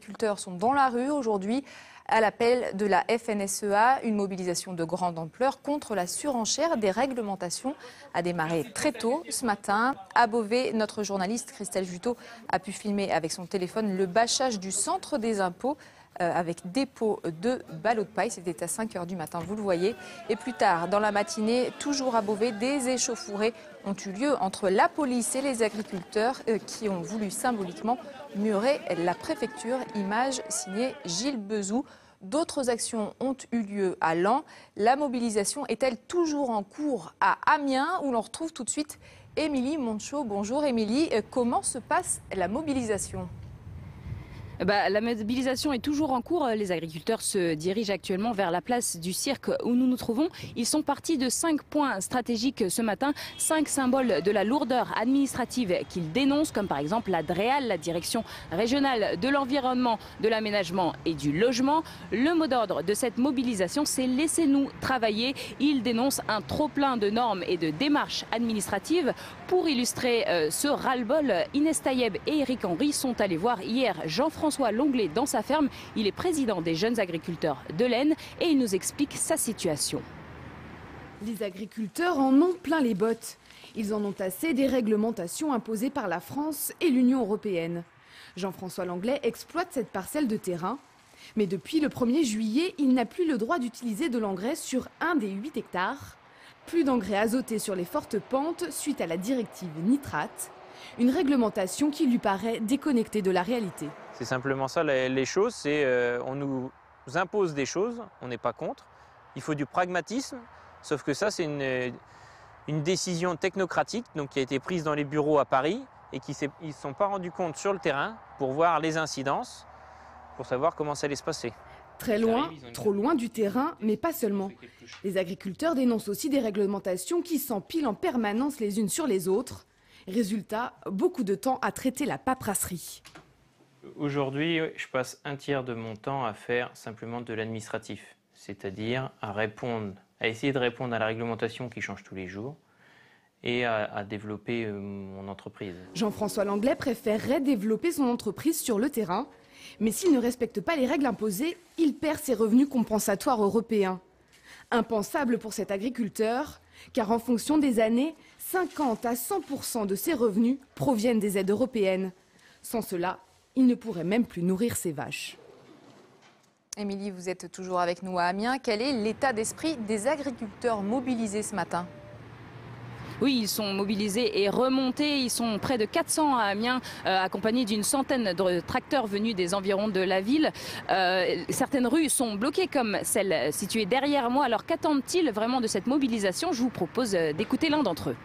Les agriculteurs sont dans la rue aujourd'hui à l'appel de la FNSEA. Une mobilisation de grande ampleur contre la surenchère des réglementations a démarré très tôt ce matin. À Beauvais, notre journaliste Christelle Juteau a pu filmer avec son téléphone le bâchage du centre des impôts avec dépôt de ballots de paille. C'était à 5 h du matin, vous le voyez. Et plus tard, dans la matinée, toujours à Beauvais, des échauffourées ont eu lieu entre la police et les agriculteurs qui ont voulu symboliquement murer la préfecture. Image signée Gilles Bezou. D'autres actions ont eu lieu à Laon. La mobilisation est-elle toujours en cours à Amiens, où l'on retrouve tout de suite Émilie Monchot. Bonjour Émilie, comment se passe la mobilisation ? La mobilisation est toujours en cours. Les agriculteurs se dirigent actuellement vers la place du cirque où nous nous trouvons. Ils sont partis de 5 points stratégiques ce matin, 5 symboles de la lourdeur administrative qu'ils dénoncent, comme par exemple la DREAL, la Direction régionale de l'environnement, de l'aménagement et du logement. Le mot d'ordre de cette mobilisation, c'est « Laissez-nous travailler ». Ils dénoncent un trop-plein de normes et de démarches administratives. Pour illustrer ce ras-le-bol, Inès Taïeb et Éric Henry sont allés voir hier Jean-François Longlet dans sa ferme. Il est président des jeunes agriculteurs de l'Aisne et il nous explique sa situation. Les agriculteurs en ont plein les bottes. Ils en ont assez des réglementations imposées par la France et l'Union européenne. Jean-François Longlet exploite cette parcelle de terrain. Mais depuis le 1er juillet, il n'a plus le droit d'utiliser de l'engrais sur un des 8 hectares. Plus d'engrais azotés sur les fortes pentes suite à la directive nitrate. Une réglementation qui lui paraît déconnectée de la réalité. C'est simplement ça, les choses, on nous impose des choses, on n'est pas contre. Il faut du pragmatisme, sauf que ça c'est une décision technocratique donc, qui a été prise dans les bureaux à Paris et ils ne se sont pas rendus compte sur le terrain pour voir les incidences, pour savoir comment ça allait se passer. Très loin, trop loin du terrain, mais pas seulement. Les agriculteurs dénoncent aussi des réglementations qui s'empilent en permanence les unes sur les autres. Résultat, beaucoup de temps à traiter la paperasserie. Aujourd'hui, je passe un tiers de mon temps à faire simplement de l'administratif, c'est-à-dire à essayer de répondre à la réglementation qui change tous les jours et à développer mon entreprise. Jean-François Longlet préférerait développer son entreprise sur le terrain, mais s'il ne respecte pas les règles imposées, il perd ses revenus compensatoires européens. Impensable pour cet agriculteur, car en fonction des années, 50 à 100% de ses revenus proviennent des aides européennes. Sans cela, il ne pourrait même plus nourrir ses vaches. Émilie, vous êtes toujours avec nous à Amiens. Quel est l'état d'esprit des agriculteurs mobilisés ce matin ? Oui, ils sont mobilisés et remontés. Ils sont près de 400 à Amiens, accompagnés d'une centaine de tracteurs venus des environs de la ville. Certaines rues sont bloquées comme celle située derrière moi. Alors qu'attendent-ils vraiment de cette mobilisation ? Je vous propose d'écouter l'un d'entre eux.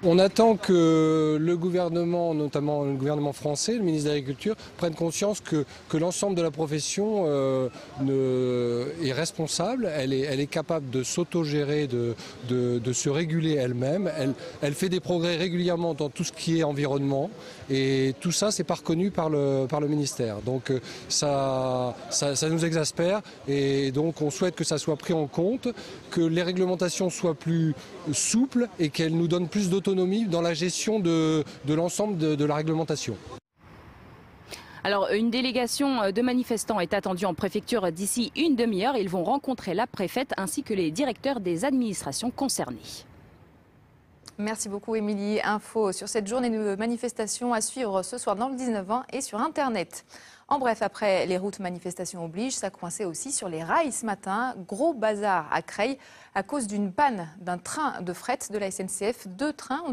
On attend que le gouvernement, notamment le gouvernement français, le ministre de l'Agriculture, prenne conscience que l'ensemble de la profession est responsable, elle est capable de s'autogérer, de se réguler elle-même. Elle fait des progrès régulièrement dans tout ce qui est environnement et tout ça, c'est pas reconnu par le ministère. Donc ça nous exaspère et donc on souhaite que ça soit pris en compte, que les réglementations soient plus souples et qu'elles nous donnent plus d'autonomie dans la gestion de l'ensemble de la réglementation. Alors, une délégation de manifestants est attendue en préfecture d'ici une demi-heure. Ils vont rencontrer la préfète ainsi que les directeurs des administrations concernées. Merci beaucoup Émilie. Info sur cette journée de manifestation à suivre ce soir dans le 19-20 et sur Internet. En bref, après les routes manifestations obligent, ça coinçait aussi sur les rails ce matin. Gros bazar à Creil à cause d'une panne d'un train de fret de la SNCF. 2 trains ont